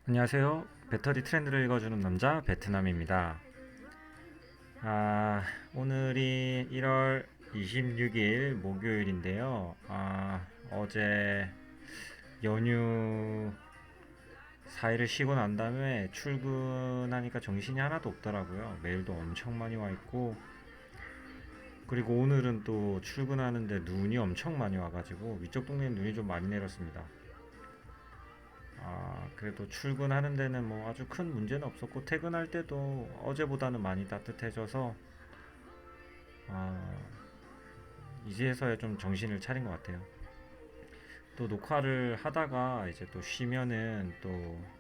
안녕하세요. 배터리 트렌드를 읽어주는 남자 베트남입니다. 아, 오늘이 1월 26일 목요일인데요. 어제 연휴 4일을 쉬고 난 다음에 출근하니까 정신이 하나도 없더라고요. 메일도 엄청 많이 와 있고, 그리고 오늘은 또 출근하는데 눈이 엄청 많이 와가지고 위쪽 동네에 눈이 좀 많이 내렸습니다. 그래도 출근하는 데는 뭐 아주 큰 문제는 없었고 퇴근할 때도 어제보다는 많이 따뜻해져서 아, 이제서야 좀 정신을 차린 것 같아요. 또 녹화를 하다가 이제 또 쉬면은 또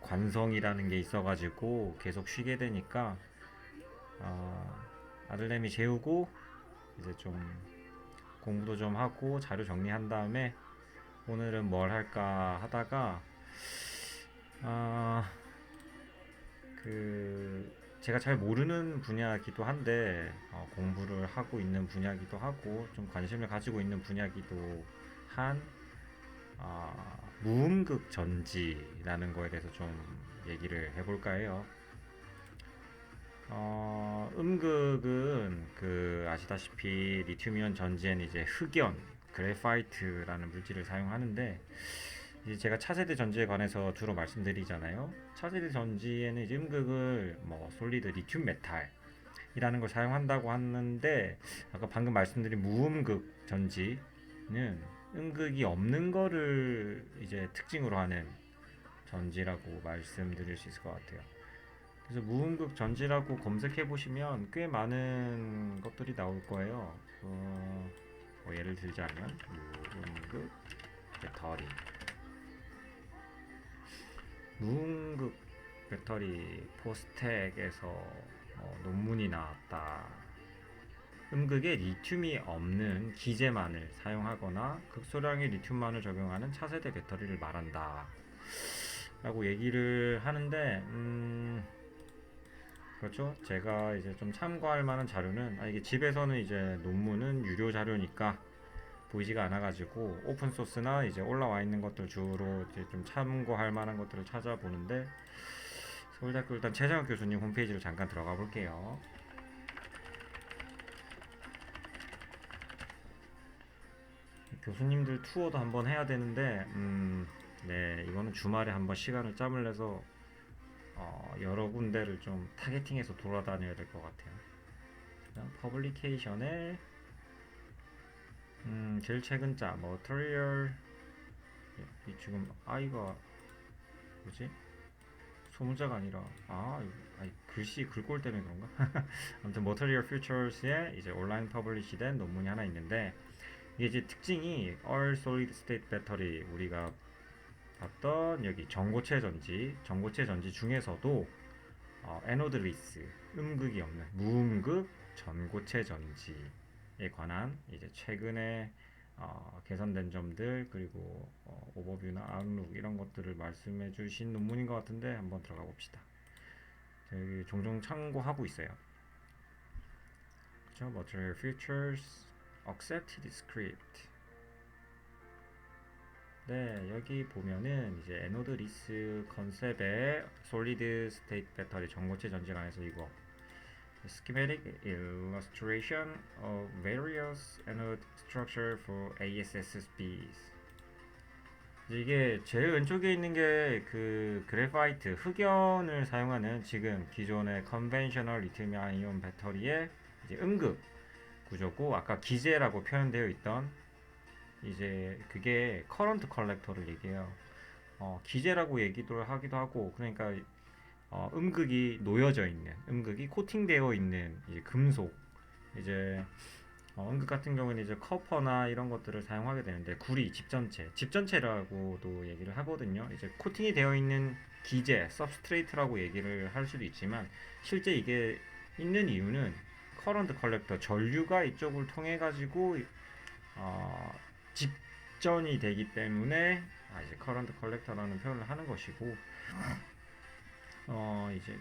관성이라는 게 있어가지고 계속 쉬게 되니까 아들내미 재우고 이제 좀 공부도 좀 하고 자료 정리한 다음에 오늘은 뭘 할까 하다가 아, 제가 잘 모르는 분야이기도 한데 공부를 하고 있는 분야이기도 하고 좀 관심을 가지고 있는 분야이기도 한 무음극 전지라는 거에 대해서 좀 얘기를 해볼까 해요. 음극은 아시다시피 리튬이온 전지에는 이제 흑연, 그래파이트라는 물질을 사용하는데 이제 제가 차세대 전지에 관해서 주로 말씀드리잖아요. 차세대 전지에는 이제 음극을 뭐 솔리드 리튬 메탈이라는 걸 사용한다고 하는데 아까 방금 말씀드린 무음극 전지는 음극이 없는 거를 이제 특징으로 하는 전지라고 말씀드릴 수 있을 것 같아요. 그래서 무음극 전지라고 검색해 보시면 꽤 많은 것들이 나올 거예요. 뭐 예를 들자면 무음극 배터리, 무음극 배터리 포스텍에서 논문이 나왔다. 음극에 리튬이 없는 기제만을 사용하거나 극소량의 리튬만을 적용하는 차세대 배터리를 말한다. 라고 얘기를 하는데, 그렇죠. 제가 이제 좀 참고할 만한 자료는, 이게 집에서는 이제 논문은 유료 자료니까 보이지가 않아가지고 오픈소스나 이제 올라와 있는 것들 주로 이제 좀 참고할 만한 것들을 찾아보는데 서울대학교 일단 최정혁 교수님 홈페이지로 잠깐 들어가 볼게요. 교수님들 투어도 한번 해야 되는데 네, 이거는 주말에 한번 시간을 짬을 내서 여러 군데를 좀 타겟팅해서 돌아다녀야 될 것 같아요. 퍼블리케이션에 제일 최근 자 머터리얼, 이 지금 아이가 뭐지? 소문자가 아니라 글씨 글꼴 때문에 그런가? 아무튼 Material Futures에 이제 온라인 퍼블리시된 논문이 하나 있는데 이게 이제 특징이 All Solid State Battery, 우리가 봤던 여기 전고체 전지 중에서도 에노드리스, 음극이 없는 무음극 전고체 전지에 관한 이제 최근에 개선된 점들, 그리고 오버뷰나 아웃룩 이런 것들을 말씀해 주신 논문인 것 같은데 한번 들어가 봅시다. 여기 종종 참고하고 있어요. 그렇죠? Material Features, Accepted Script. 네, 여기 보면은 이제 에노드 리스 컨셉의 솔리드 스테이트 배터리 전고체 전지관에서 이거 Schematic illustration of various anode structure for ASSBs. 이게 제일 왼쪽에 있는 게 그래파이트 흑연을 사용하는 지금 기존의 컨벤셔널 리튬 아이온 배터리의 이제 음극 구조고, 아까 기제라고 표현되어 있던 이제 그게 커런트 컬렉터를 얘기해요. 기제라고 얘기도 하기도 하고, 그러니까 음극이 놓여져 있는, 음극이 코팅되어 있는 이제 금속, 이제 음극 같은 경우는 이제 커퍼나 이런 것들을 사용하게 되는데, 구리, 집전체라고도 얘기를 하거든요. 이제 코팅이 되어 있는 기제, 서브스트레이트라고 얘기를 할 수도 있지만 실제 이게 있는 이유는 커런트 컬렉터, 전류가 이쪽을 통해 가지고 집전이 되기 때문에 이제 커런트 컬렉터라는 표현을 하는 것이고, 이제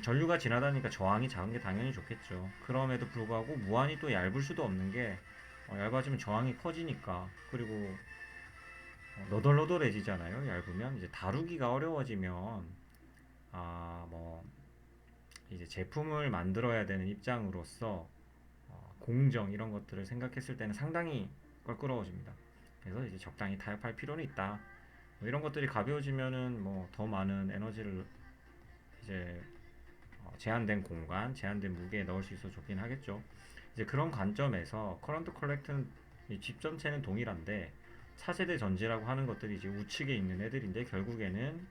전류가 지나다니까 저항이 작은 게 당연히 좋겠죠. 그럼에도 불구하고 무한히 또 얇을 수도 없는 게, 얇아지면 저항이 커지니까. 그리고 너덜너덜해지잖아요. 얇으면 이제 다루기가 어려워지면 뭐 이제 제품을 만들어야 되는 입장으로서 공정 이런 것들을 생각했을 때는 상당히 껄끄러워집니다. 그래서 이제 적당히 타협할 필요는 있다. 뭐 이런 것들이 가벼워지면은 뭐 더 많은 에너지를 이제 제한된 공간, 제한된 무게에 넣을 수 있어 좋긴 하겠죠. 이제 그런 관점에서 커런트 컬렉트는 집 전체는 동일한데 차세대 전지라고 하는 것들이 이제 우측에 있는 애들인데 결국에는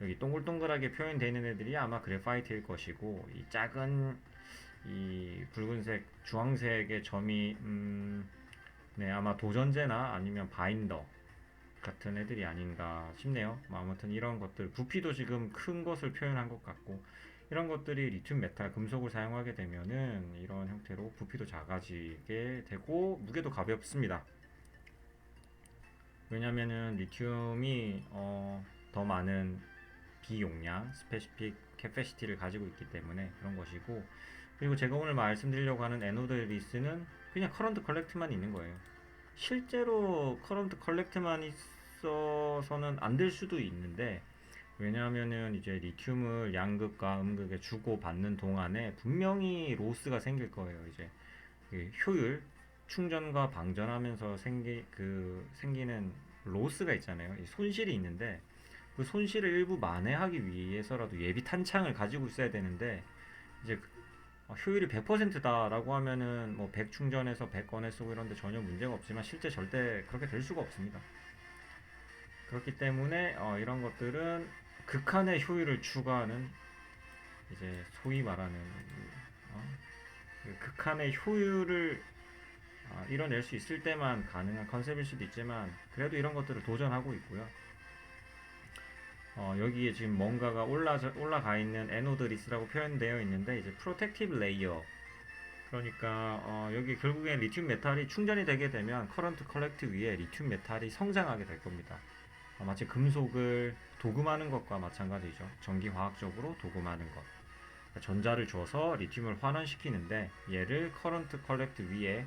여기 동글동글하게 표현되어 있는 애들이 아마 그래파이트일 것이고 이 작은 이 붉은색, 주황색의 점이 네, 아마 도전제나 아니면 바인더 같은 애들이 아닌가 싶네요. 뭐 아무튼 이런 것들 부피도 지금 큰 것을 표현한 것 같고 이런 것들이 리튬 메탈 금속을 사용하게 되면은 이런 형태로 부피도 작아지게 되고 무게도 가볍습니다. 왜냐면은 리튬이 더 많은 비용량, 스페시픽 캐패시티를 가지고 있기 때문에 그런 것이고 그리고 제가 오늘 말씀드리려고 하는 에노드 리스는 그냥 커런트 컬렉트만 있는 거예요. 실제로 커런트 컬렉트만 있어서는 안 될 수도 있는데 왜냐하면은 이제 리튬을 양극과 음극에 주고 받는 동안에 분명히 로스가 생길 거예요. 이제 그 효율 충전과 방전하면서 생기는 로스가 있잖아요. 이 손실이 있는데 그 손실을 일부 만회하기 위해서라도 예비 탄창을 가지고 있어야 되는데 이제 효율이 100%다라고 하면은 뭐 100 충전해서 100 꺼내 쓰고 이런데 전혀 문제가 없지만 실제 절대 그렇게 될 수가 없습니다. 그렇기 때문에 이런 것들은 극한의 효율을 추구하는 이제 소위 말하는 어, 그 극한의 효율을 이뤄낼 수 있을 때만 가능한 컨셉일 수도 있지만 그래도 이런 것들을 도전하고 있고요. 여기에 지금 뭔가가 올라가 있는 에노드 리스라고 표현되어 있는데 이제 프로텍티브 레이어 그러니까 여기 결국엔 리튬 메탈이 충전이 되게 되면 커런트 컬렉트 위에 리튬 메탈이 성장하게 될 겁니다. 마치 금속을 도금하는 것과 마찬가지죠. 전기화학적으로 도금하는 것. 그러니까 전자를 줘서 리튬을 환원시키는데 얘를 커런트 컬렉트 위에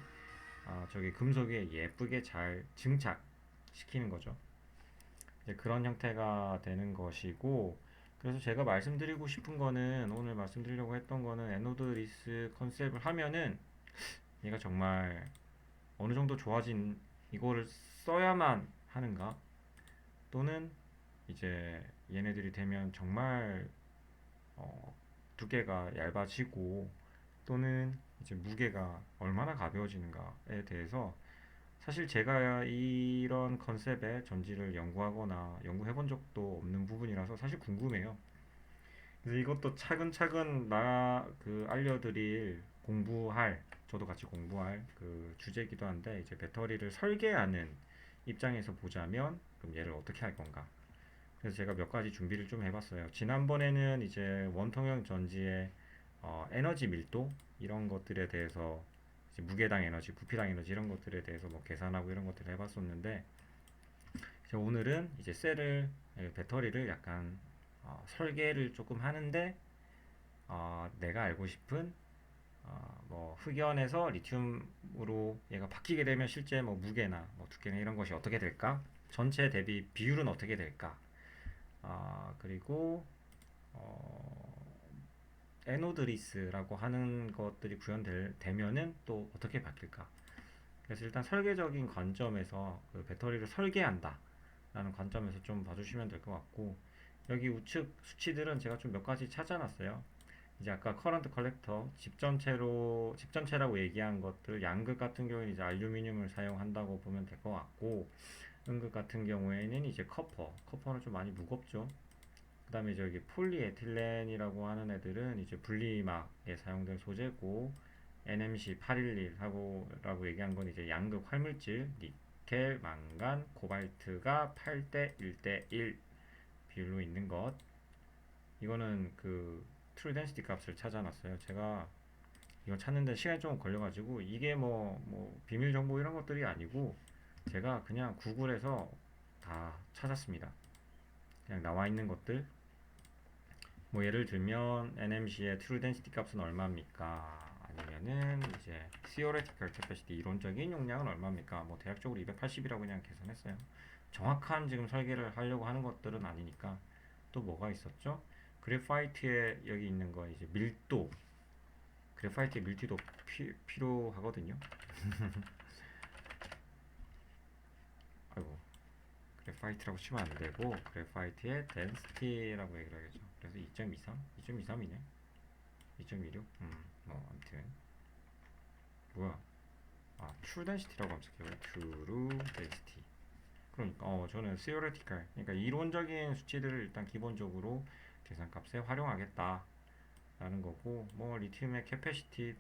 저기 금속에 예쁘게 잘 증착시키는 거죠. 이제 그런 형태가 되는 것이고 그래서 제가 말씀드리고 싶은 거는 오늘 말씀드리려고 했던 거는 에노드 리스 컨셉을 하면은 얘가 정말 어느 정도 좋아진 이거를 써야만 하는가 또는 이제 얘네들이 되면 정말 어, 두께가 얇아지고 또는 이제 무게가 얼마나 가벼워지는가에 대해서 사실 제가 이런 컨셉의 전지를 연구하거나 연구해 본 적도 없는 부분이라서 사실 궁금해요. 그래서 이것도 차근차근 알려드릴 공부할 저도 같이 공부할 그 주제이기도 한데 이제 배터리를 설계하는 입장에서 보자면 그럼 얘를 어떻게 할 건가? 그래서 제가 몇 가지 준비를 좀 해봤어요. 지난번에는 이제 원통형 전지의 에너지 밀도 이런 것들에 대해서 이제 무게당 에너지, 부피당 에너지 이런 것들에 대해서 뭐 계산하고 이런 것들을 해봤었는데 이제 오늘은 이제 배터리를 약간 설계를 조금 하는데 내가 알고 싶은 뭐 흑연에서 리튬으로 얘가 바뀌게 되면 실제 뭐 무게나 뭐 두께나 이런 것이 어떻게 될까? 전체 대비 비율은 어떻게 될까? 그리고 어, 에노드리스라고 하는 것들이 구현되면은 또 어떻게 바뀔까? 그래서 일단 설계적인 관점에서 그 배터리를 설계한다 라는 관점에서 좀 봐주시면 될 것 같고 여기 우측 수치들은 제가 좀 몇 가지 찾아놨어요. 이제 아까 커런트 컬렉터 집 전체라고 얘기한 것들 양극 같은 경우에는 이제 알루미늄을 사용한다고 보면 될 것 같고 음극 같은 경우에는 이제 커퍼는 좀 많이 무겁죠. 그 다음에 저기 폴리에틸렌이라고 하는 애들은 이제 분리막에 사용된 소재고 NMC 811하고 라고 얘기한 건 이제 양극 활물질 니켈, 망간, 코발트가 8대 1대 1 비율로 있는 것 이거는 그 트루 덴시티 값을 찾아놨어요. 제가 이거 찾는데 시간이 좀 걸려가지고 이게 뭐 비밀 정보 이런 것들이 아니고 제가 그냥 구글에서 다 찾았습니다. 그냥 나와 있는 것들 뭐 예를 들면 NMC의 True Density 값은 얼마입니까? 아니면은 이제 Theoretical Capacity 이론적인 용량은 얼마입니까? 뭐 대략적으로 280이라고 그냥 계산했어요. 정확한 지금 설계를 하려고 하는 것들은 아니니까 또 뭐가 있었죠? 그래파이트에 여기 있는 거 이제 밀도, 그래파이트의 밀도도 필요하거든요. 아이고, 그래파이트라고 치면 안 되고 그래파이트의 density라고 얘기를 하겠죠. 그래서 2.23, 2.23이네. 2.26. 뭐 아무튼 뭐야? 아, true density라고 검색해요. true density. 그러니까 저는 theoretical, 그러니까 이론적인 수치들을 일단 기본적으로 계산값에 활용하겠다라는 거고, 뭐 리튬의 캐패시티,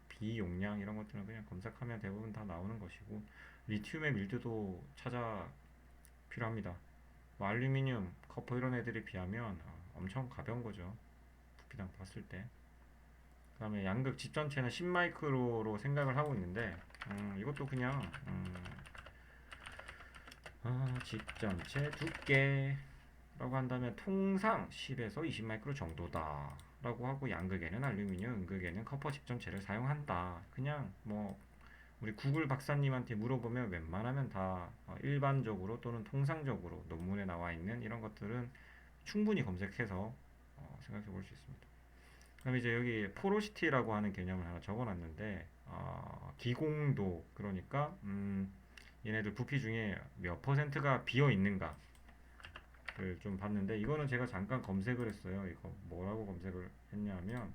비용량 이런 것들은 그냥 검색하면 대부분 다 나오는 것이고, 리튬의 밀도도 찾아 필요합니다. 뭐 알루미늄, 커퍼 이런 애들에 비하면 엄청 가벼운 거죠. 부피당 봤을 때. 그 다음에 양극 집 전체는 10마이크로로 생각을 하고 있는데, 이것도 그냥 집 전체 두께라고 한다면 통상 10에서 20마이크로 정도다 라고 하고, 양극에는 알루미늄, 음극에는 커퍼 집 전체를 사용한다. 그냥 뭐 우리 구글 박사님한테 물어보면 웬만하면 다 일반적으로 또는 통상적으로 논문에 나와 있는 이런 것들은 충분히 검색해서 생각해 볼 수 있습니다. 그럼 이제 여기 포로시티라고 하는 개념을 하나 적어놨는데, 기공도, 그러니까 얘네들 부피 중에 몇 퍼센트가 비어 있는가를 좀 봤는데, 이거는 제가 잠깐 검색을 했어요. 이거 뭐라고 검색을 했냐면,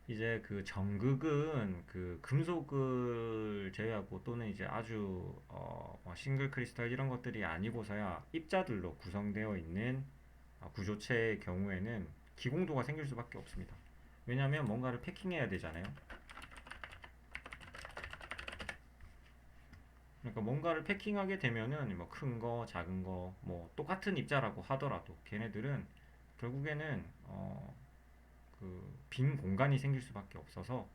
이제 그 정극은 그 금속을 제외하고 또는 이제 아주 뭐 싱글 크리스탈 이런 것들이 아니고서야 입자들로 구성되어 있는 구조체의 경우에는 기공도가 생길 수밖에 없습니다. 왜냐하면 뭔가를 패킹해야 되잖아요. 그러니까 뭔가를 패킹하게 되면은 뭐 큰 거, 작은 거, 뭐 똑같은 입자라고 하더라도 걔네들은 결국에는 그 빈 공간이 생길 수밖에 없어서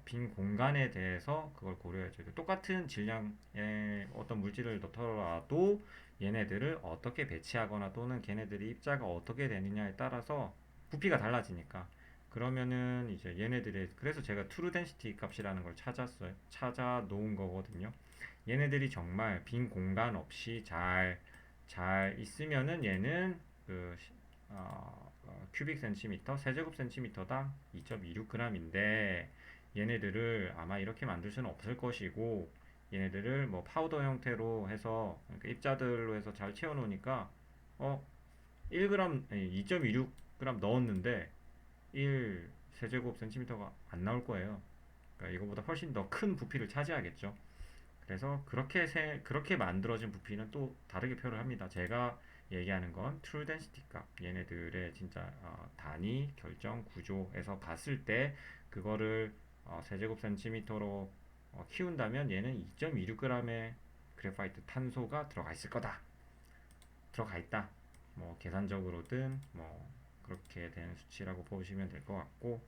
빈 공간에 대해서 그걸 고려해줘야 돼. 똑같은 질량의 어떤 물질을 넣더라도 얘네들을 어떻게 배치하거나 또는 걔네들이 입자가 어떻게 되느냐에 따라서 부피가 달라지니까, 그러면은 이제 얘네들의, 그래서 제가 트루 덴시티 값이라는 걸 찾아 놓은 거거든요. 얘네들이 정말 빈 공간 없이 잘 있으면은 얘는 그 큐빅 센티미터, 세제곱 센티미터당 2.26g인데, 얘네들을 아마 이렇게 만들 수는 없을 것이고, 얘네들을 뭐 파우더 형태로 해서, 그러니까 입자들로 해서 잘 채워 놓으니까 1g, 2.26g 넣었는데 1 세제곱 센티미터가 안 나올 거예요. 그러니까 이거보다 훨씬 더 큰 부피를 차지하겠죠. 그래서 그렇게 만들어진 부피는 또 다르게 표현을 합니다. 제가 얘기하는 건 true density 값, 얘네들의 진짜 단위 결정 구조에서 봤을 때 그거를 세제곱 센티미터로 키운다면 얘는 2.26g의 그래파이트 탄소가 들어가 있을 거다, 들어가 있다, 뭐 계산적으로든 뭐 그렇게 된 수치라고 보시면 될 것 같고,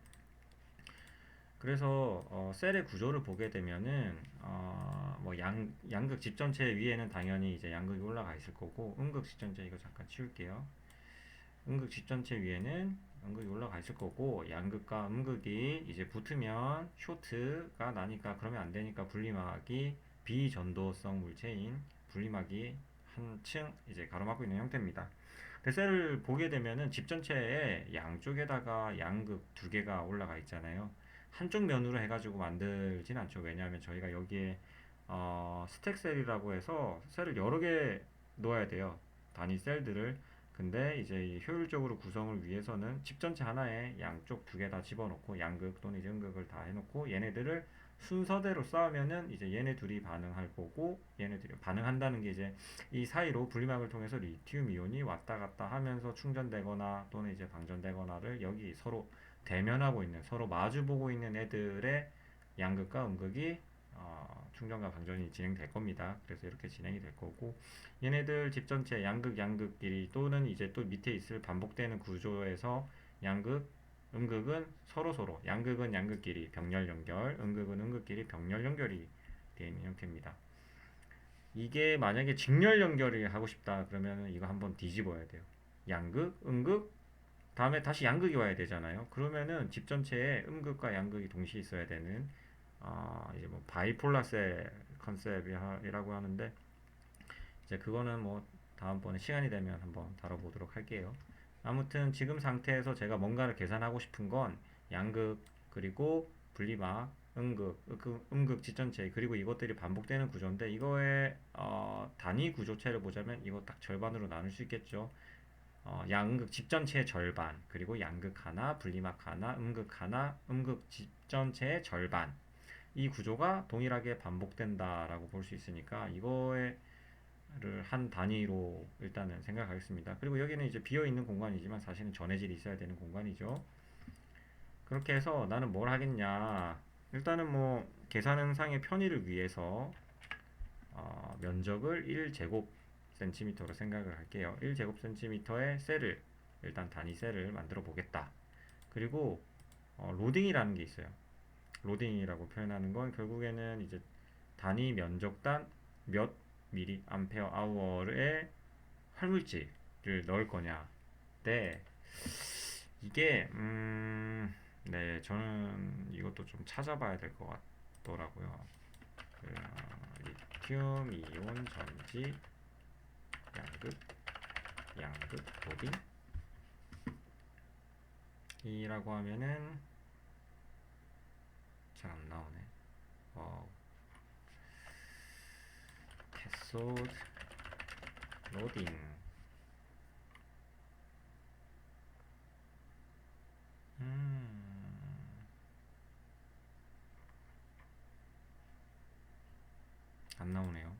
그래서 셀의 구조를 보게 되면은 뭐 양극 집전체 위에는 당연히 이제 양극이 올라가 있을 거고, 음극 집전체 이거 잠깐 치울게요. 음극 집전체 위에는 음극이 올라가 있을 거고, 양극과 음극이 이제 붙으면 쇼트가 나니까, 그러면 안 되니까 분리막이 비전도성 물체인 분리막이 한층 이제 가로막고 있는 형태입니다. 셀을 보게 되면은 집전체에 양쪽에다가 양극 두 개가 올라가 있잖아요. 한쪽 면으로 해가지고 만들진 않죠. 왜냐하면 저희가 여기에 스택 셀이라고 해서 셀을 여러 개 넣어야 돼요. 단위 셀들을. 근데 이제 효율적으로 구성을 위해서는 집 전체 하나에 양쪽 두 개 다 집어넣고, 양극 또는 이제 음극을 다 해놓고 얘네들을 순서대로 쌓으면은 이제 얘네 둘이 반응할 거고, 얘네들이 반응한다는 게 이제 이 사이로 분리막을 통해서 리튬 이온이 왔다 갔다 하면서 충전되거나 또는 이제 방전되거나를 여기 서로 대면하고 있는, 서로 마주보고 있는 애들의 양극과 음극이 충전과 방전이 진행될 겁니다. 그래서 이렇게 진행이 될 거고, 얘네들 집 전체 양극끼리 또는 이제 또 밑에 있을 반복되는 구조에서 양극, 음극은 서로 양극은 양극끼리 병렬 연결, 음극은 음극끼리 병렬 연결이 되어 있는 형태입니다. 이게 만약에 직렬 연결을 하고 싶다 그러면 이거 한번 뒤집어야 돼요. 양극, 음극, 다음에 다시 양극이 와야 되잖아요. 그러면은 집 전체에 음극과 양극이 동시에 있어야 되는 이제 뭐 바이폴라 셀 컨셉이라고 하는데, 이제 그거는 뭐 다음번에 시간이 되면 한번 다뤄보도록 할게요. 아무튼 지금 상태에서 제가 뭔가를 계산하고 싶은 건 양극 그리고 분리막 음극 지전체 그리고 이것들이 반복되는 구조인데 이거의 단위 구조체를 보자면 이거 딱 절반으로 나눌 수 있겠죠. 양극 집전체의 절반 그리고 양극 하나 분리막 하나 음극 하나 음극 집전체의 절반 이 구조가 동일하게 반복된다라고 볼 수 있으니까 이거를 한 단위로 일단은 생각하겠습니다. 그리고 여기는 이제 비어 있는 공간이지만 사실은 전해질이 있어야 되는 공간이죠. 그렇게 해서 나는 뭘 하겠냐? 일단은 뭐 계산상의 편의를 위해서 면적을 1제곱 센티미터로 생각을 할게요. 1제곱 센티미터의 셀을 일단 단위 셀을 만들어 보겠다. 그리고 로딩이라는 게 있어요. 로딩이라고 표현하는 건 결국에는 이제 단위 면적당 몇 미리 암페어 아워의 활물질을 넣을 거냐. 네, 이게 네, 저는 이것도 좀 찾아봐야 될 것 같더라고요. 리튬 이온 전지 양극 로딩 이라고 하면은 잘 안 나오네. 캐소드 로딩. 안 나오네요.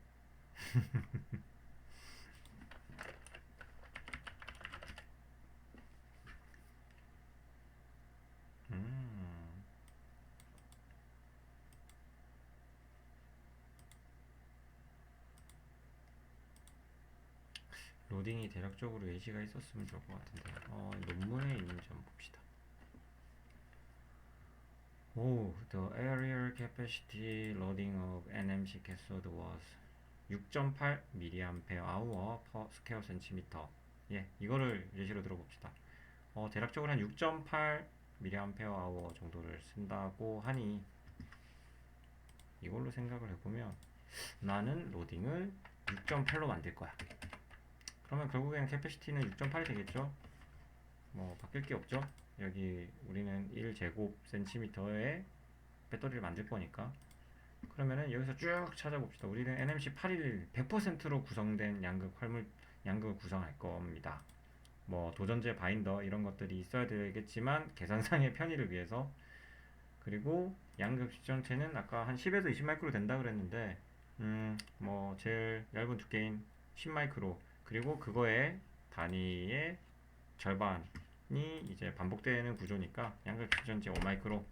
음, 로딩이 대략적으로 예시가 있었으면 좋을 것 같은데. 논문에 있는지 한번 봅시다. The aerial capacity loading of NMC cathode was 6.8 mAh per square centimeter. 예, 이거를 예시로 들어봅시다. 대략적으로 한 6.8 mAh 정도를 쓴다고 하니 이걸로 생각을 해보면 나는 로딩을 6.8로 만들 거야. 그러면 결국에는 캐패시티는 6.8이 되겠죠? 뭐 바뀔 게 없죠? 여기 우리는 1제곱 센티미터의 배터리를 만들 거니까. 그러면은 여기서 쭉 찾아봅시다. 우리는 NMC 811 100%로 구성된 양극을 구성할 겁니다. 뭐 도전제 바인더 이런 것들이 있어야 되겠지만 계산상의 편의를 위해서. 그리고 양극 시전체는 아까 한 10에서 20 마이크로 된다 그랬는데 뭐 제일 얇은 두께인 10 마이크로 그리고 그거의 단위의 절반이 이제 반복되는 구조니까 양극 시전체 5 마이크로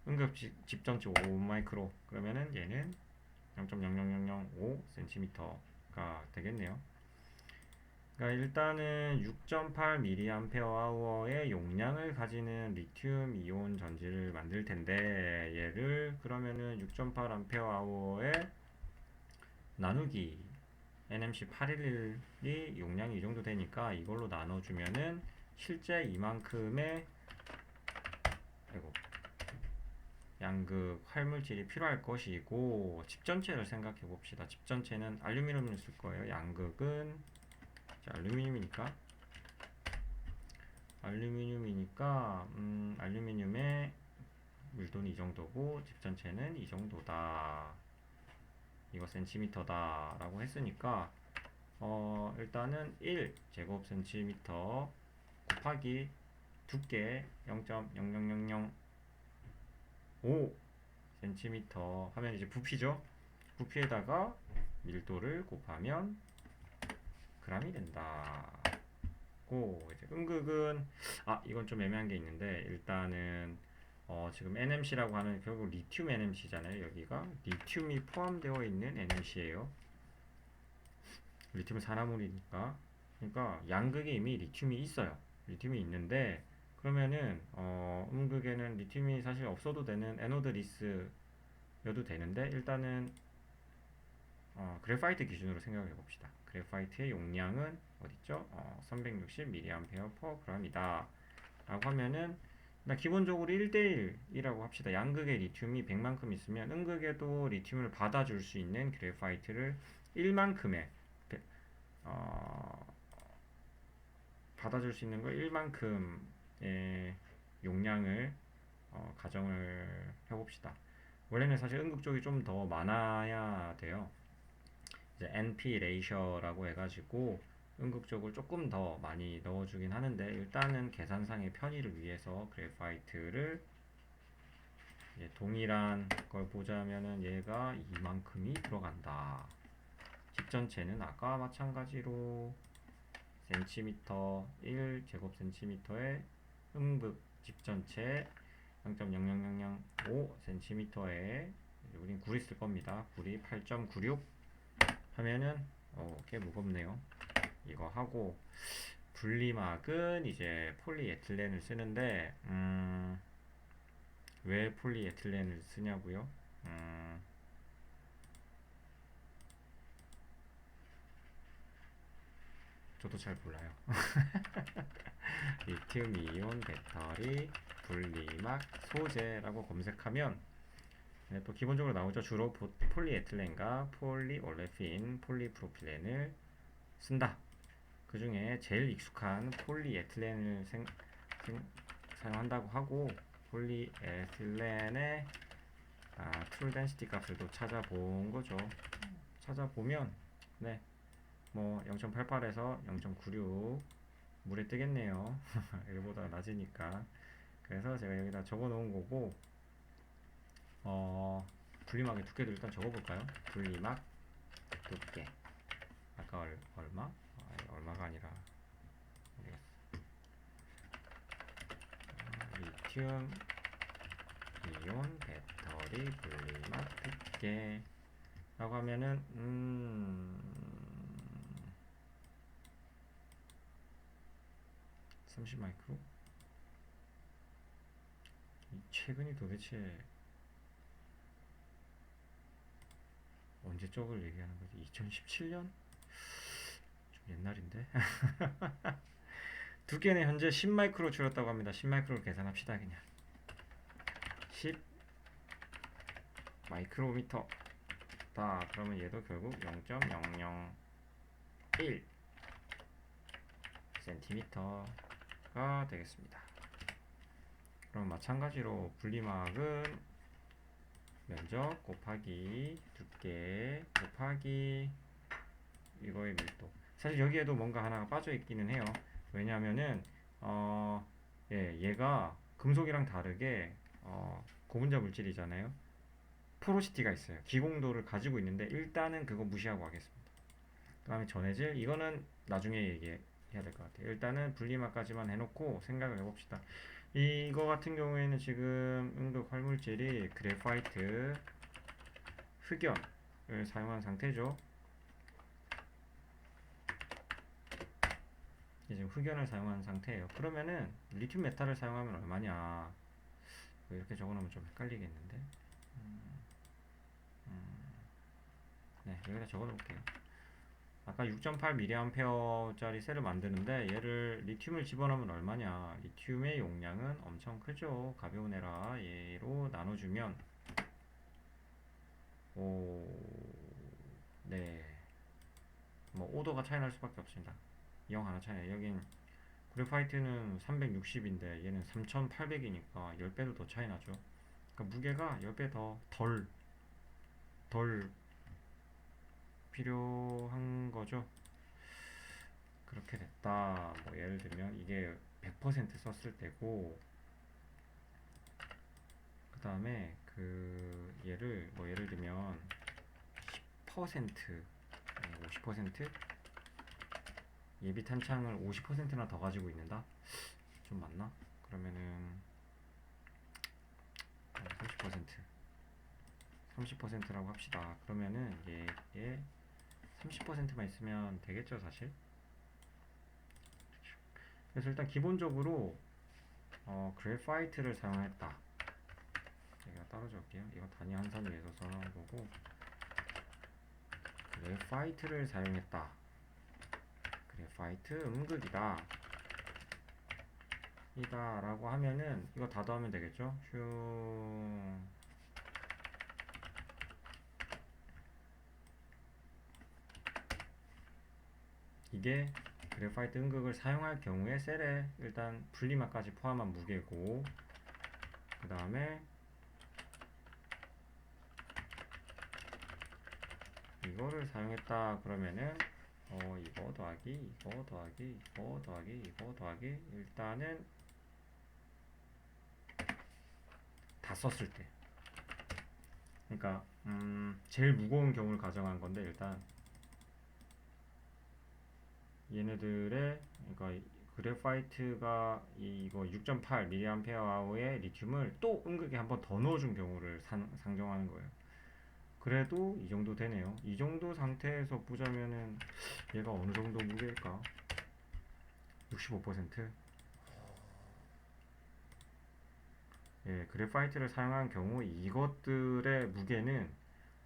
음극 집전체 5 마이크로 그러면은 얘는 0.00005 cm가 되겠네요. 그러니까 일단은 6.8 mAh의 용량을 가지는 리튬 이온 전지를 만들 텐데 얘를 그러면은 6.8 Ah의 나누기 NMC 811이 용량이 이 정도 되니까 이걸로 나눠주면은 실제 이만큼의 아이고 양극 활물질이 필요할 것이고 집전체를 생각해 봅시다. 집전체는 알루미늄을 쓸 거예요. 양극은 알루미늄이니까 알루미늄의 밀도는 이 정도고 집전체는 이 정도다. 이거 센티미터다 라고 했으니까 일단은 1제곱 센티미터 곱하기 두께 0.00005 센티미터 하면 이제 부피죠. 부피에다가 밀도를 곱하면 g이 된다. 고 이제 음극은 이건 좀 애매한 게 있는데 일단은 지금 NMC라고 하는 결국 리튬 NMC잖아요. 여기가 리튬이 포함되어 있는 NMC예요. 리튬은 산화물이니까. 그러니까 양극에 이미 리튬이 있어요. 리튬이 있는데 그러면은 음극에는 리튬이 사실 없어도 되는 에노드 리스여도 되는데 일단은 그래파이트 기준으로 생각해 봅시다. 그래파이트의 용량은 어딨죠? 360 mAh/g이다. 라고 하면은 기본적으로 1대1이라고 합시다. 양극의 리튬이 100만큼 있으면 음극에도 리튬을 받아줄 수 있는 그래파이트를 1만큼의 받아줄 수 있는 거 1만큼의 용량을 가정을 해봅시다. 원래는 사실 음극 쪽이 좀 더 많아야 돼요. 이제 NP 레이셔라고 해가지고 음극 쪽을 조금 더 많이 넣어주긴 하는데, 일단은 계산상의 편의를 위해서 그래파이트를 동일한 걸 보자면은 얘가 이만큼이 들어간다. 집전체는 아까 마찬가지로 센티미터 1제곱센티미터의 음극 집전체 0.00005cm에 우린 구리 쓸 겁니다. 구리 8.96 하면은 꽤 무겁네요. 이거 하고 분리막은 이제 폴리에틸렌을 쓰는데 왜 폴리에틸렌을 쓰냐고요? 저도 잘 몰라요. 리튬 이온 배터리 분리막 소재라고 검색하면 또 기본적으로 나오죠. 주로 폴리에틸렌과 폴리올레핀, 폴리프로필렌을 쓴다. 그 중에 제일 익숙한 폴리에틸렌을 사용한다고 하고, 폴리에틸렌의 트루 덴시티 값을 찾아본 거죠. 찾아보면 네, 뭐 0.88에서 0.96 물에 뜨겠네요. 이거보다 낮으니까. 그래서 제가 여기다 적어 놓은 거고, 분리막의 두께도 일단 적어 볼까요? 분리막 두께 아까 얼마? 얼마가 아니라 리튬 이온 배터리 분리막 두께 라고 하면은 30 마이크로? 최근이 도대체 언제 쪽을 얘기하는 거지? 2017년? 좀 옛날인데. 두께는 현재 10 마이크로 줄였다고 합니다. 10 마이크로 계산합시다. 그냥 10 마이크로미터 다. 그러면 얘도 결국 0.001 센티미터가 되겠습니다. 그럼 마찬가지로 분리막은 면적 곱하기 두께 곱하기 이거의 밀도. 사실 여기에도 뭔가 하나가 빠져 있기는 해요. 왜냐하면은 얘가 금속이랑 다르게 고분자 물질이잖아요. 포로시티가 있어요. 기공도를 가지고 있는데 일단은 그거 무시하고 하겠습니다. 그 다음에 전해질, 이거는 나중에 얘기해야 될 것 같아요. 일단은 분리막까지만 해놓고 생각을 해봅시다. 이거 같은 경우에는 지금 응급 활물질이 그래파이트 흑연을 사용한 상태죠. 지금 흑연을 사용한 상태예요. 그러면은 리튬 메탈을 사용하면 얼마냐? 이렇게 적어놓으면 좀 헷갈리겠는데. 네, 여기다 적어놓을게요. 아까 6.8mA짜리 셀을 만드는데 얘를 리튬을 집어넣으면 얼마냐? 리튬의 용량은 엄청 크죠. 가벼운 애라 얘로 나눠주면 네, 뭐 5도가 차이 날 수밖에 없습니다. 0 하나 차이. 여긴 그래파이트는 360인데 얘는 3800이니까 10배도 더 차이 나죠. 그러니까 무게가 10배 덜 필요한 거죠. 그렇게 됐다. 뭐 예를 들면 이게 100% 썼을 때고, 그 다음에 그 얘를 뭐 예를 들면 10% 50% 예비 탄창을 50%나 더 가지고 있는다? 좀 맞나? 그러면은 30%라고 합시다. 그러면은 얘 30%만 있으면 되겠죠, 사실. 그래서 일단 기본적으로 그래파이트를 사용했다. 제가 따로 적을게요. 이거 단위 한산을 위해서 써놓은 거고, 그래파이트를 사용했다. 그래파이트 음극이다. 이다 라고 하면은 이거 다 더하면 되겠죠. 이게 그래파이트 음극을 사용할 경우에 셀에 일단 분리막까지 포함한 무게고, 그 다음에 이거를 사용했다 그러면은 이거 더하기 이거 더하기 이거 더하기 이거 더하기 일단은 다 썼을 때, 그러니까 제일 무거운 경우를 가정한 건데, 일단 얘네들의, 그러니까 그래파이트가 이거 6.8mAh의 리튬을 또 음극에 한번 더 넣어준 경우를 상정하는 거예요. 그래도 이 정도 되네요. 이 정도 상태에서 보자면은 얘가 어느 정도 무게일까? 65%? 예, 그래파이트를 사용한 경우 이것들의 무게는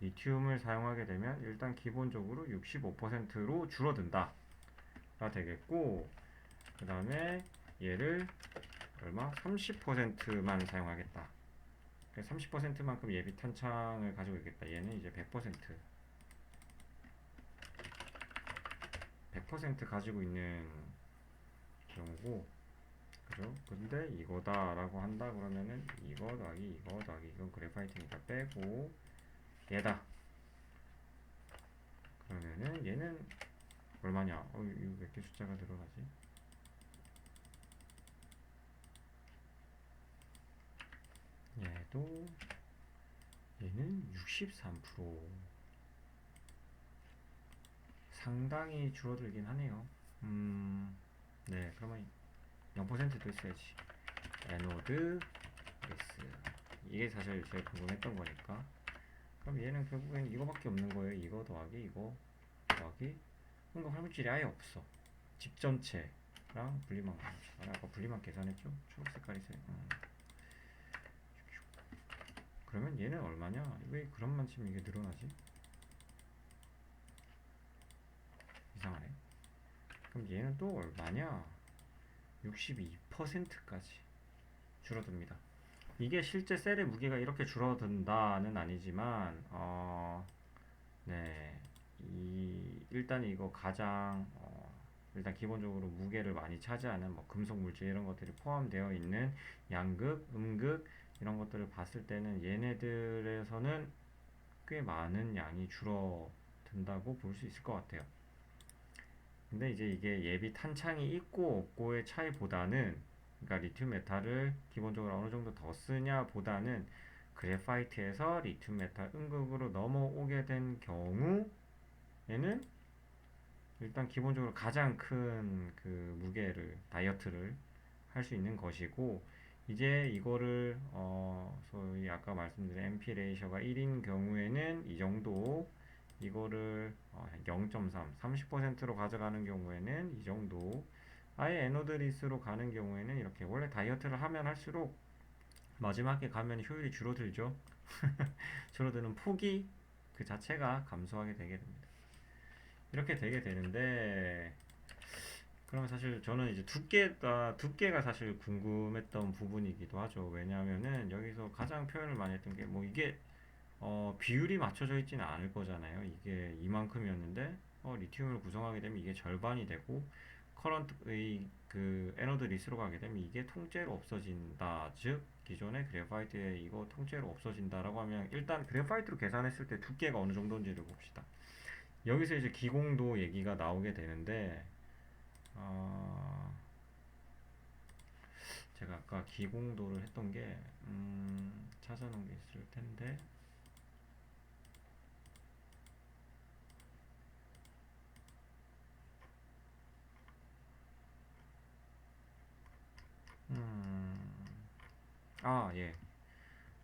리튬을 사용하게 되면 일단 기본적으로 65%로 줄어든다 가 되겠고, 그 다음에 얘를 얼마? 30%만 사용하겠다. 30%만큼 예비 탄창을 가지고 있겠다. 얘는 이제 100% 가지고 있는 경우고, 그죠? 근데 이거다라고 한다 그러면은 이거 더하기 이거 더하기 이건 그래파이트니까 빼고 얘다. 그러면은 얘는 얼마냐? 이거 몇 개 숫자가 들어가지? 얘도 얘는 63%. 상당히 줄어들긴 하네요. 네, 그러면 0%도 있어야지. 에노드 리스. 이게 사실 제일 궁금했던 거니까. 그럼 얘는 결국엔 이거밖에 없는 거예요. 이거 더하기 이거 더하기. 뭔가 활물질이 아예 없어. 집 전체랑 분리만. 아까 분리만 계산했죠? 초록 색깔이세요. 그러면 얘는 얼마냐? 왜 그런만 치면 이게 늘어나지? 이상하네. 그럼 얘는 또 얼마냐? 62%까지 줄어듭니다. 이게 실제 셀의 무게가 이렇게 줄어든다는 아니지만, 네, 일단 이거 가장, 일단 기본적으로 무게를 많이 차지하는 뭐 금속 물질 이런 것들이 포함되어 있는 양극, 음극 이런 것들을 봤을 때는 얘네들에서는 꽤 많은 양이 줄어든다고 볼 수 있을 것 같아요. 근데 이제 이게 예비 탄창이 있고 없고의 차이보다는, 그러니까 리튬 메탈을 기본적으로 어느 정도 더 쓰냐 보다는 그래파이트에서 리튬 메탈 음극으로 넘어오게 된 경우에는 일단 기본적으로 가장 큰 그 무게를 다이어트를 할 수 있는 것이고, 이제 이거를 소위 아까 말씀드린 MP 레이셔가 1인 경우에는 이 정도, 이거를 0.3, 30%로 가져가는 경우에는 이 정도, 아예 에노드 리스로 가는 경우에는 이렇게, 원래 다이어트를 하면 할수록 마지막에 가면 효율이 줄어들죠. 줄어드는 폭이 그 자체가 감소하게 되게 됩니다. 이렇게 되게 되는데, 그러면 사실 저는 이제 두께가 사실 궁금했던 부분이기도 하죠. 왜냐하면은 여기서 가장 표현을 많이 했던 게, 뭐 이게 비율이 맞춰져 있지는 않을 거잖아요. 이게 이만큼이었는데 리튬을 구성하게 되면 이게 절반이 되고, 커런트의 그 에너드 리스로 가게 되면 이게 통째로 없어진다. 즉 기존의 그래파이트에 이거 통째로 없어진다라고 하면, 일단 그래파이트로 계산했을 때 두께가 어느 정도인지를 봅시다. 여기서 이제 기공도 얘기가 나오게 되는데, 어, 제가 아까 기공도를 했던 게 찾아놓은 게 있을 텐데, 예.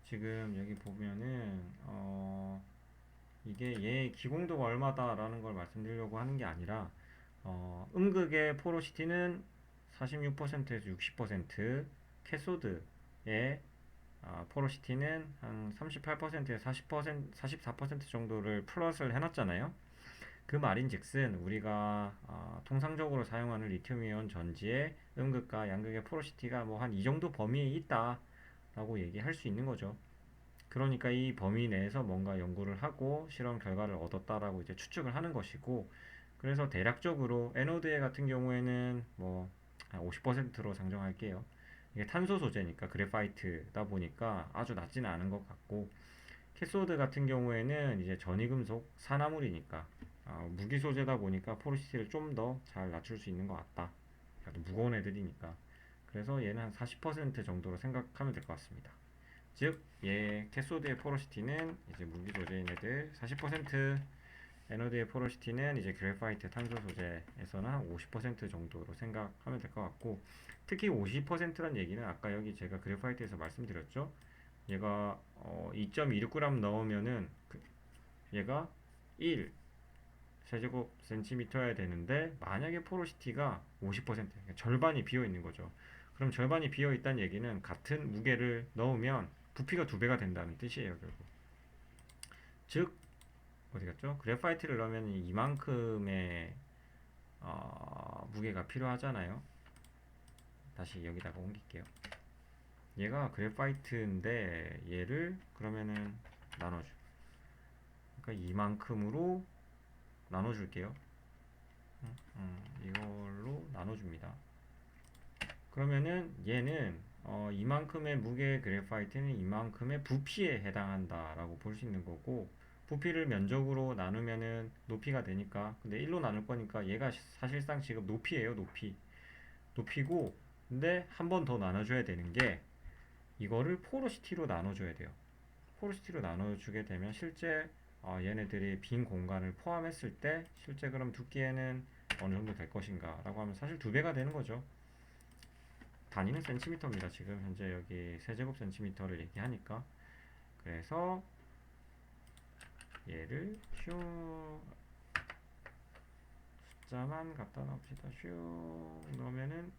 지금 여기 보면은 이게 얘 기공도가 얼마다라는 걸 말씀드리려고 하는 게 아니라, 음극의 포로시티는 46%에서 60%, 캐소드의 포로시티는 한 38%에서 40%, 44% 정도를 플러스를 해놨잖아요. 그 말인즉슨 우리가 통상적으로 사용하는 리튬이온 전지의 음극과 양극의 포로시티가 뭐 한 이 정도 범위에 있다라고 얘기할 수 있는 거죠. 그러니까 이 범위 내에서 뭔가 연구를 하고 실험 결과를 얻었다라고 이제 추측을 하는 것이고, 그래서 대략적으로 에노드에 같은 경우에는 뭐 한 50%로 상정할게요. 이게 탄소 소재니까 그래파이트다 보니까 아주 낮지는 않은 것 같고, 캐소드 같은 경우에는 이제 전이금속 산화물이니까 무기 소재다 보니까 포로시티를 좀 더 잘 낮출 수 있는 것 같다. 그래도 무거운 애들이니까. 그래서 얘는 한 40% 정도로 생각하면 될 것 같습니다. 즉, 얘 캐소드의 포로시티는 이제 무기 소재인 애들 40%, 에너드의 포로시티는 이제 그래파이트 탄소 소재에서는 한 50% 정도로 생각하면 될 것 같고, 특히 50%란 얘기는 아까 여기 제가 그래파이트에서 말씀드렸죠. 얘가 2.26g 넣으면은 얘가 1 세제곱 센티미터여야 되는데, 만약에 포로시티가 50%, 그러니까 절반이 비어 있는 거죠. 그럼 절반이 비어 있다는 얘기는 같은 무게를 넣으면 부피가 2배가 된다는 뜻이에요, 결국. 즉, 어디 갔죠? 그래파이트를 넣으면 이만큼의 무게가 필요하잖아요. 다시 여기다가 옮길게요. 얘가 그래파이트인데 얘를 그러면은 나눠줘. 그러니까 이만큼으로 나눠줄게요. 이걸로 나눠줍니다. 그러면은 얘는 이만큼의 무게의 그래파이트는 이만큼의 부피에 해당한다라고 볼 수 있는 거고, 부피를 면적으로 나누면은 높이가 되니까, 근데 1로 나눌 거니까 얘가 사실상 지금 높이에요. 높이고, 근데 한 번 더 나눠줘야 되는 게 이거를 포로시티로 나눠줘야 돼요. 포로시티로 나눠주게 되면 실제 얘네들이 빈 공간을 포함했을 때 실제 그럼 두께는 어느 정도 될 것인가 라고 하면 사실 2배가 되는 거죠. 단위는 센티미터입니다. 지금 현재 여기 세제곱 센티미터를 얘기하니까. 그래서 얘를 슉 숫자만 갖다 놔봅시다. 슉 넣으면은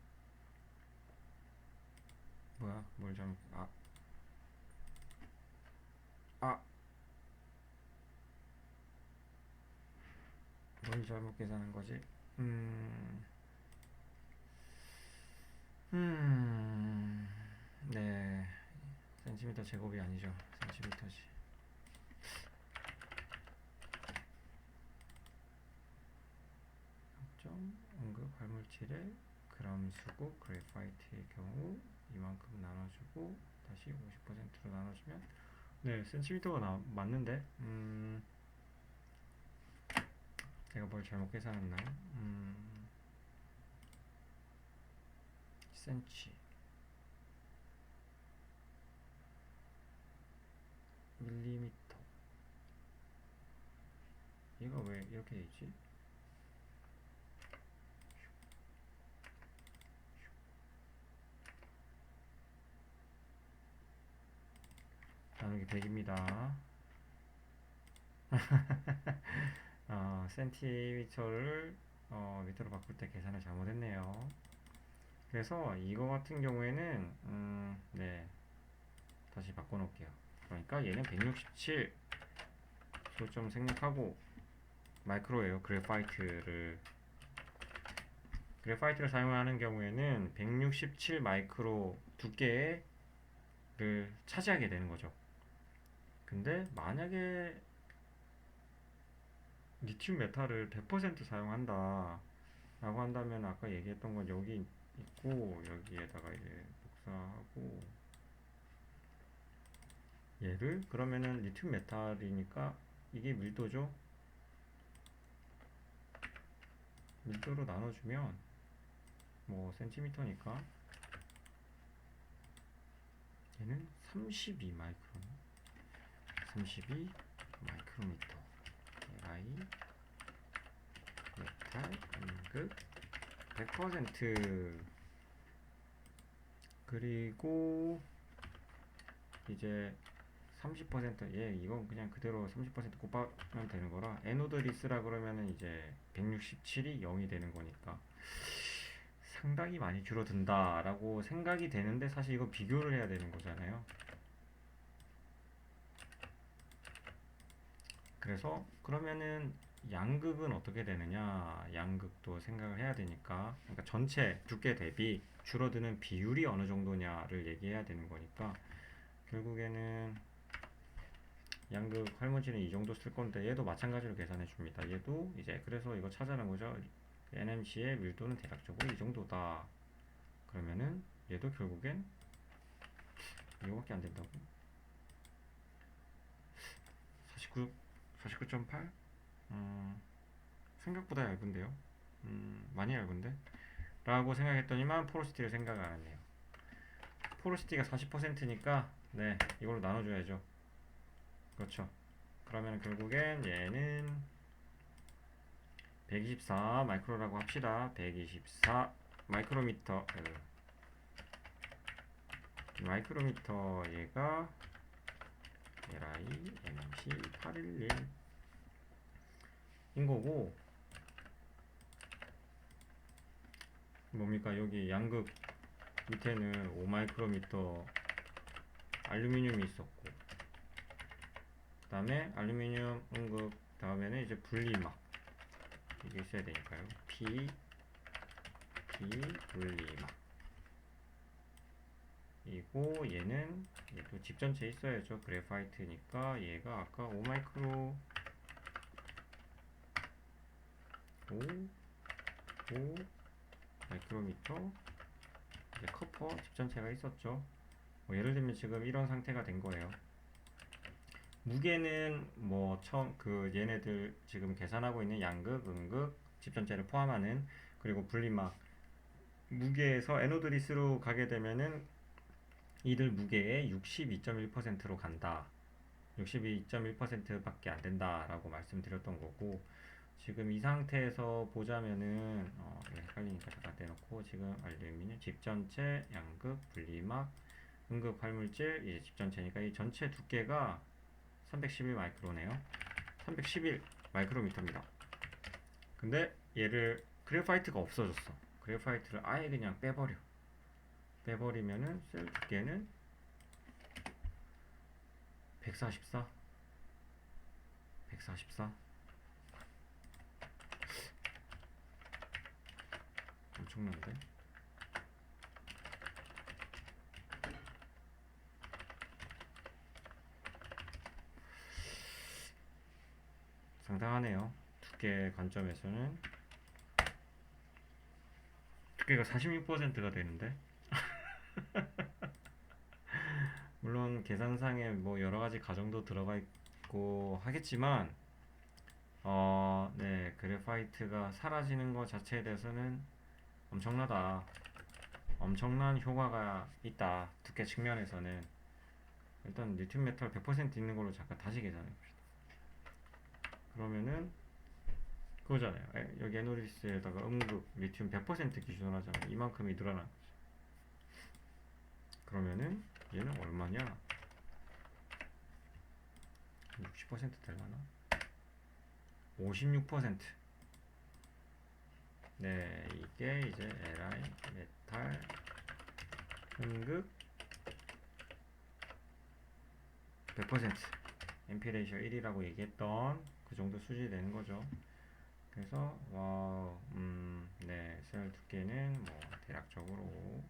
뭐야, 뭘 잘못, 뭘 잘못 계산한 거지? 음, 음, 네, 센티미터 제곱이 아니죠. 센티미터지. 점 응급 활물질의 그람 수국 그래파이트의 경우 이만큼 나눠주고 다시 50%로 나눠주면, 네, 센티미터가 맞는데, 제가 뭘 잘못 계산했나요? 센치 밀리미터, 얘가 왜 이렇게 되지? 나누기 100입니다. 센티미터를 미터로 바꿀 때 계산을 잘못했네요. 그래서 이거 같은 경우에는 네, 다시 바꿔놓을게요. 그러니까 얘는 167 소점 생략하고, 마이크로예요. 그래파이트를 사용하는 경우에는 167 마이크로 두께를 차지하게 되는 거죠. 근데 만약에 리튬 메탈을 100% 사용한다 라고 한다면, 아까 얘기했던 건 여기 있고 여기에다가 이제 복사하고, 얘를 그러면은 리튬 메탈이니까 이게 밀도죠. 밀도로 나눠주면 뭐 센티미터니까 얘는 32 마이크론, 32 마이크로미터. i 메탈 음극 100%. 그리고 이제 30%, 이건 그냥 그대로 30% 곱하면 되는 거라, 에노드 리스라 그러면은 이제 167이 0이 되는 거니까 상당히 많이 줄어든다 라고 생각이 되는데, 사실 이거 비교를 해야 되는 거잖아요. 그래서 그러면은 양극은 어떻게 되느냐, 양극도 생각을 해야 되니까, 그러니까 전체 두께 대비 줄어드는 비율이 어느 정도냐를 얘기해야 되는 거니까, 결국에는 양극 활문지는 이 정도 쓸 건데 얘도 마찬가지로 계산해 줍니다. 얘도 이제 그래서 이거 찾아낸 거죠. NMC의 밀도는 대략적으로 이 정도다. 그러면은 얘도 결국엔 이거밖에 안 된다고. 49.8? 생각보다 얇은데요. 많이 얇은데? 라고 생각했더니만 포로시티를 생각 안 했네요. 포로시티가 40%니까 네, 이걸로 나눠줘야죠. 그렇죠. 그러면 결국엔 얘는 124 마이크로라고 합시다. 124 마이크로미터. 마이크로미터 얘가 LI NMC 811 인 거고, 뭡니까? 여기 양극 밑에는 5 마이크로미터 알루미늄이 있었고, 그 다음에 알루미늄 음극 다음에는 이제 분리막 이게 있어야 되니까요. P 분리막 이고, 얘는 또 집 전체에 있어야죠. 그래파이트니까 얘가 아까 5 마이크로 5 마이크로미터 이제 커퍼 집 전체가 있었죠. 뭐 예를 들면 지금 이런 상태가 된 거예요. 무게는 뭐 그 얘네들 지금 계산하고 있는 양극, 음극, 집 전체를 포함하는, 그리고 분리막 무게에서 에노드리스로 가게 되면은 이들 무게의 62.1%로 간다. 62.1% 밖에 안 된다라고 말씀드렸던 거고, 지금 이 상태에서 보자면은 헷갈리니까 잠깐 떼놓고, 지금 알루미늄 집 전체, 양극, 분리막, 음극 활물질 이제 집 전체니까 이 전체 두께가 311 마이크로네요. 311 마이크로미터입니다. 근데 얘를 그래파이트가 없어졌어. 그래파이트를 아예 그냥 빼버리면은 셀 두께는 144 엄청난데. 상당하네요. 두께 관점에서는 두께가 46%가 되는데, 물론 계산상에 뭐 여러가지 가정도 들어가 있고 하겠지만 네, 그래파이트가 사라지는 것 자체에 대해서는 엄청나다. 엄청난 효과가 있다. 두께 측면에서는. 일단 리튬 메탈 100% 있는 걸로 잠깐 다시 계산해 봅시다. 그러면은 그거잖아요. 여기 에노리스에다가 음극 리튬 100% 기준으로 하잖아요. 이만큼이 늘어난 거죠. 그러면은 얘는 얼마냐? 60% 될라나? 56%. 네, 이게 이제 LI 메탈 음극 100% MP 레이셔 1이라고 얘기했던 그 정도 수준이 되는 거죠. 그래서 네, 셀 두께는 뭐 대략적으로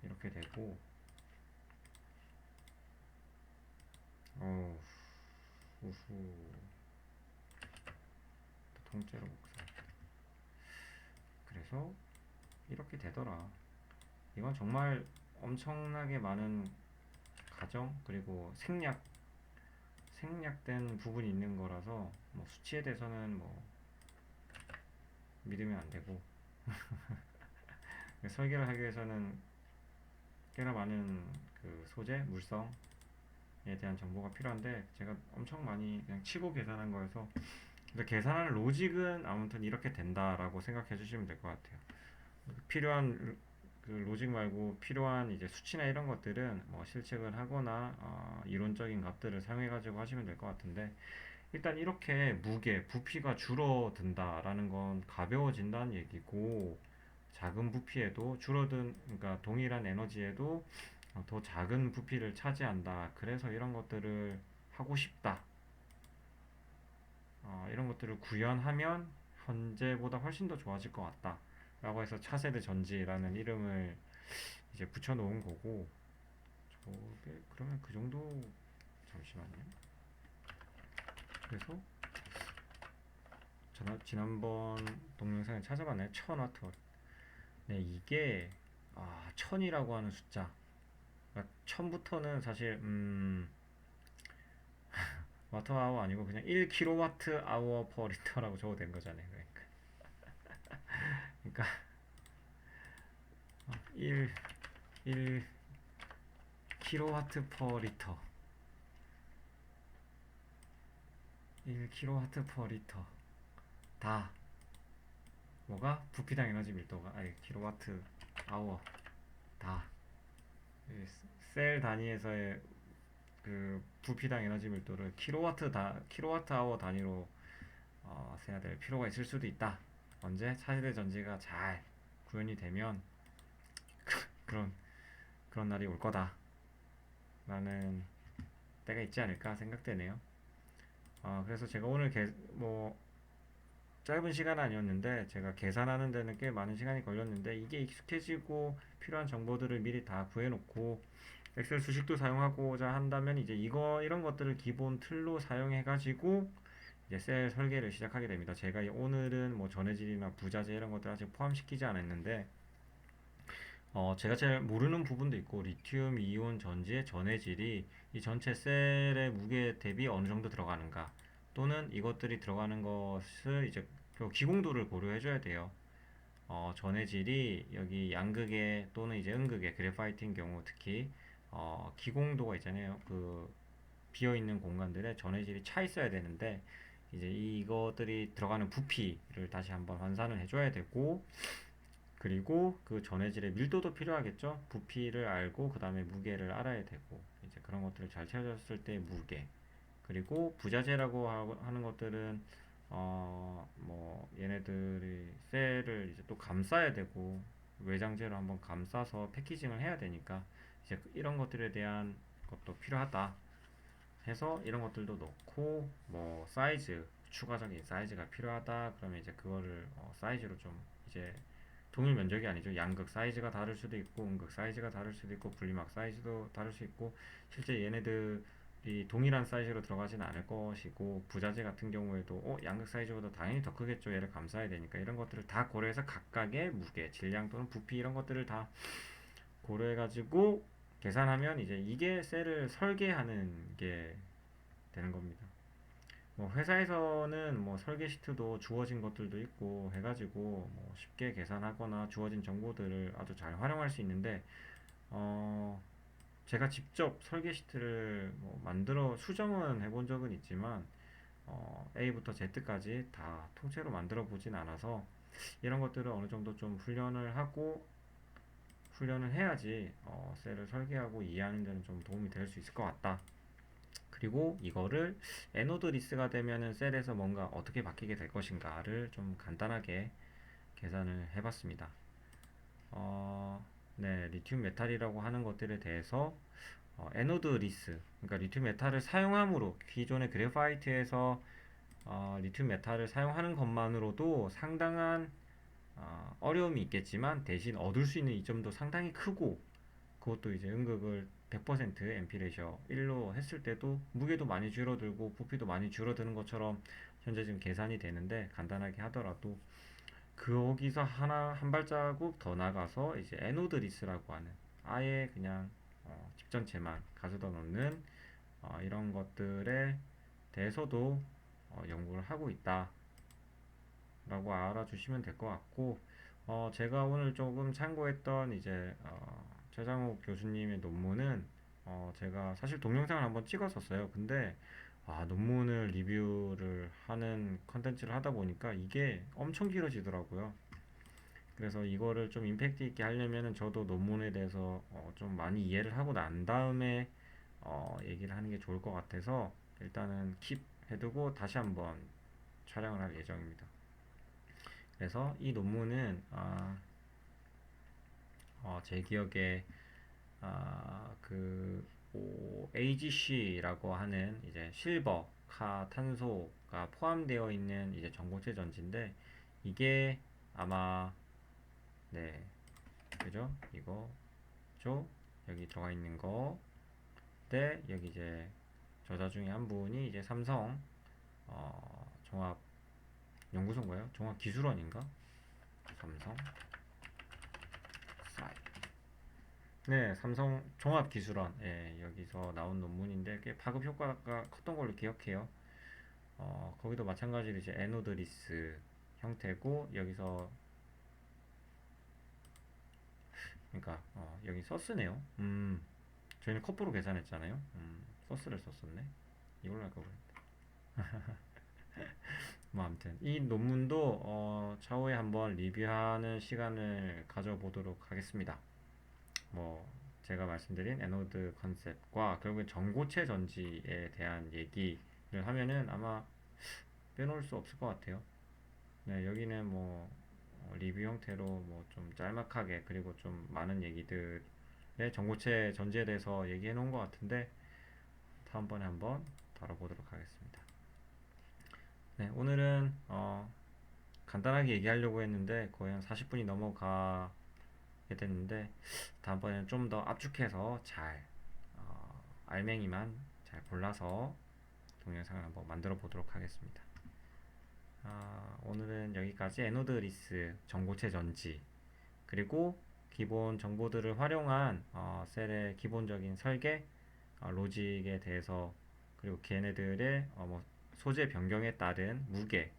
이렇게 되고, 우후, 통째로 복사. 그래서 이렇게 되더라. 이건 정말 엄청나게 많은 가정 그리고 생략된 부분이 있는 거라서 뭐 수치에 대해서는 뭐 믿으면 안 되고 설계를 하기 위해서는 꽤나 많은 그 소재, 물성에 대한 정보가 필요한데 제가 엄청 많이 그냥 치고 계산한 거여서, 계산하는 로직은 아무튼 이렇게 된다라고 생각해 주시면 될 것 같아요. 필요한 그 로직 말고 필요한 이제 수치나 이런 것들은 뭐 실측을 하거나 이론적인 값들을 사용해 가지고 하시면 될 것 같은데, 일단 이렇게 무게, 부피가 줄어든다라는 건 가벼워진다는 얘기고, 작은 부피에도 그러니까 동일한 에너지에도 더 작은 부피를 차지한다. 그래서 이런 것들을 하고 싶다. 이런 것들을 구현하면 현재보다 훨씬 더 좋아질 것 같다. 라고 해서 차세대 전지라는 이름을 이제 붙여놓은 거고, 그러면 그 정도. 잠시만요. 그래서 지난번 동영상에 찾아봤나요? 1000와트. 네, 이게 1000이라고 하는 숫자. 그러니까 1000부터는 사실 와트아워 아니고 그냥 1kWh per 리터라고 적어도 된 거잖아요. 그러니까 1 1kW per 리터. 1kW per 리터. 다 뭐가 부피당 에너지 밀도가 킬로와트 아워 다 셀 단위에서의 그 부피당 에너지 밀도를 킬로와트 아워 단위로 세야 될 필요가 있을 수도 있다. 언제 차세대 전지가 잘 구현이 되면 그런 그런 날이 올 거다 라는 때가 있지 않을까 생각되네요. 그래서 제가 오늘 짧은 시간 아니었는데 제가 계산하는 데는 꽤 많은 시간이 걸렸는데, 이게 익숙해지고 필요한 정보들을 미리 다 구해놓고 엑셀 수식도 사용하고자 한다면 이제 이런 것들을 기본 틀로 사용해 가지고 이제 셀 설계를 시작하게 됩니다. 제가 오늘은 뭐 전해질이나 부자재 이런 것들 아직 포함시키지 않았는데, 제가 잘 모르는 부분도 있고, 리튬 이온 전지의 전해질이 이 전체 셀의 무게 대비 어느 정도 들어가는가, 또는 이것들이 들어가는 것을 이제 그 기공도를 고려해 줘야 돼요. 전해질이 여기 양극의 또는 이제 음극의 그래파이트인 경우 특히 기공도가 있잖아요. 그 비어 있는 공간들에 전해질이 차 있어야 되는데, 이제 이것들이 들어가는 부피를 다시 한번 환산을 해줘야 되고, 그리고 그 전해질의 밀도도 필요하겠죠. 부피를 알고 그 다음에 무게를 알아야 되고, 이제 그런 것들을 잘 채워졌을 때 무게, 그리고 부자재라고 하는 것들은 뭐 얘네들이 셀을 이제 또 감싸야 되고 외장재로 한번 감싸서 패키징을 해야 되니까 이제 이런 것들에 대한 것도 필요하다 해서 이런 것들도 넣고, 뭐 사이즈, 추가적인 사이즈가 필요하다 그러면 이제 그거를 사이즈로 좀 이제 동일 면적이 아니죠. 양극 사이즈가 다를 수도 있고 음극 사이즈가 다를 수도 있고 분리막 사이즈도 다를 수 있고, 실제 얘네들이 동일한 사이즈로 들어가진 않을 것이고, 부자재 같은 경우에도 양극 사이즈보다 당연히 더 크겠죠. 얘를 감싸야 되니까 이런 것들을 다 고려해서 각각의 무게, 질량 또는 부피 이런 것들을 다 고려해가지고 계산하면 이제 이게 셀을 설계하는 게 되는 겁니다. 뭐 회사에서는 뭐 설계 시트도 주어진 것들도 있고 해가지고 뭐 쉽게 계산하거나 주어진 정보들을 아주 잘 활용할 수 있는데, 어 제가 직접 설계 시트를 뭐 만들어 수정은 해본 적은 있지만 A부터 Z까지 다 통째로 만들어 보진 않아서 이런 것들을 어느 정도 좀 훈련을 해야지 셀을 설계하고 이해하는 데는 좀 도움이 될 수 있을 것 같다. 그리고 이거를 에노드 리스가 되면은 셀에서 뭔가 어떻게 바뀌게 될 것인가를 좀 간단하게 계산을 해봤습니다. 네, 리튬 메탈이라고 하는 것들에 대해서 에노드 리스, 그러니까 리튬 메탈을 사용함으로 기존의 그래파이트에서 리튬 메탈을 사용하는 것만으로도 상당한 어려움이 있겠지만 대신 얻을 수 있는 이점도 상당히 크고, 그것도 이제 음극을 100% NP 레이셔 1로 했을 때도 무게도 많이 줄어들고 부피도 많이 줄어드는 것처럼 현재 지금 계산이 되는데, 간단하게 하더라도 거기서 한 발자국 더 나가서 이제 에노드 리스라고 하는 아예 그냥 집 전체만 가져다 놓는 이런 것들에 대해서도 연구를 하고 있다 라고 알아주시면 될 것 같고, 제가 오늘 조금 참고했던 이제 최장욱 교수님의 논문은 제가 사실 동영상을 한번 찍었었어요. 근데 논문을 리뷰를 하는 컨텐츠를 하다 보니까 이게 엄청 길어지더라고요. 그래서 이거를 좀 임팩트 있게 하려면은 저도 논문에 대해서 좀 많이 이해를 하고 난 다음에 얘기를 하는 게 좋을 것 같아서 일단은 킵 해두고 다시 한번 촬영을 할 예정입니다. 그래서 이 논문은 제 기억에 그 AGC라고 하는 이제 실버, 카, 탄소가 포함되어 있는 이제 전고체 전지인데, 이게 아마 네, 그죠? 이거죠? 여기 들어가 있는 거 때 여기 이제 저자 중에 한 분이 이제 삼성 종합 연구소인가요? 종합 기술원인가? 삼성 사이. 네, 삼성 종합 기술원. 예, 여기서 나온 논문인데 꽤 파급 효과가 컸던 걸로 기억해요. 거기도 마찬가지로 이제 에노드리스 형태고 여기서 그러니까 여기 서스네요. 저희는 컵으로 계산했잖아요. 서스를 썼었네. 이걸로 할까 그랬다. 뭐 아무튼 이 논문도 차후에 한번 리뷰하는 시간을 가져보도록 하겠습니다. 뭐 제가 말씀드린 에노드 컨셉과 결국엔 전고체 전지에 대한 얘기를 하면은 아마 빼놓을 수 없을 것 같아요. 네, 여기는 뭐 리뷰 형태로 뭐 좀 짤막하게 그리고 좀 많은 얘기들의 전고체 전지에 대해서 얘기해 놓은 것 같은데 다음번에 한번 다뤄보도록 하겠습니다. 네, 오늘은 간단하게 얘기하려고 했는데 거의 한 40분이 넘어가게 됐는데 다음번에는 좀 더 압축해서 잘 알맹이만 잘 골라서 동영상을 한번 만들어 보도록 하겠습니다. 오늘은 여기까지 에노드 리스 전고체 전지 그리고 기본 정보들을 활용한 셀의 기본적인 설계 로직에 대해서 그리고 걔네들의 뭐 소재 변경에 따른 무게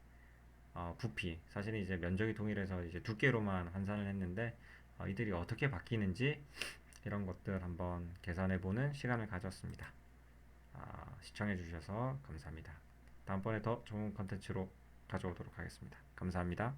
부피 사실은 이제 면적이 동일해서 이제 두께로만 환산을 했는데 이들이 어떻게 바뀌는지 이런 것들 한번 계산해보는 시간을 가졌습니다. 시청해주셔서 감사합니다. 다음번에 더 좋은 컨텐츠로 가져오도록 하겠습니다. 감사합니다.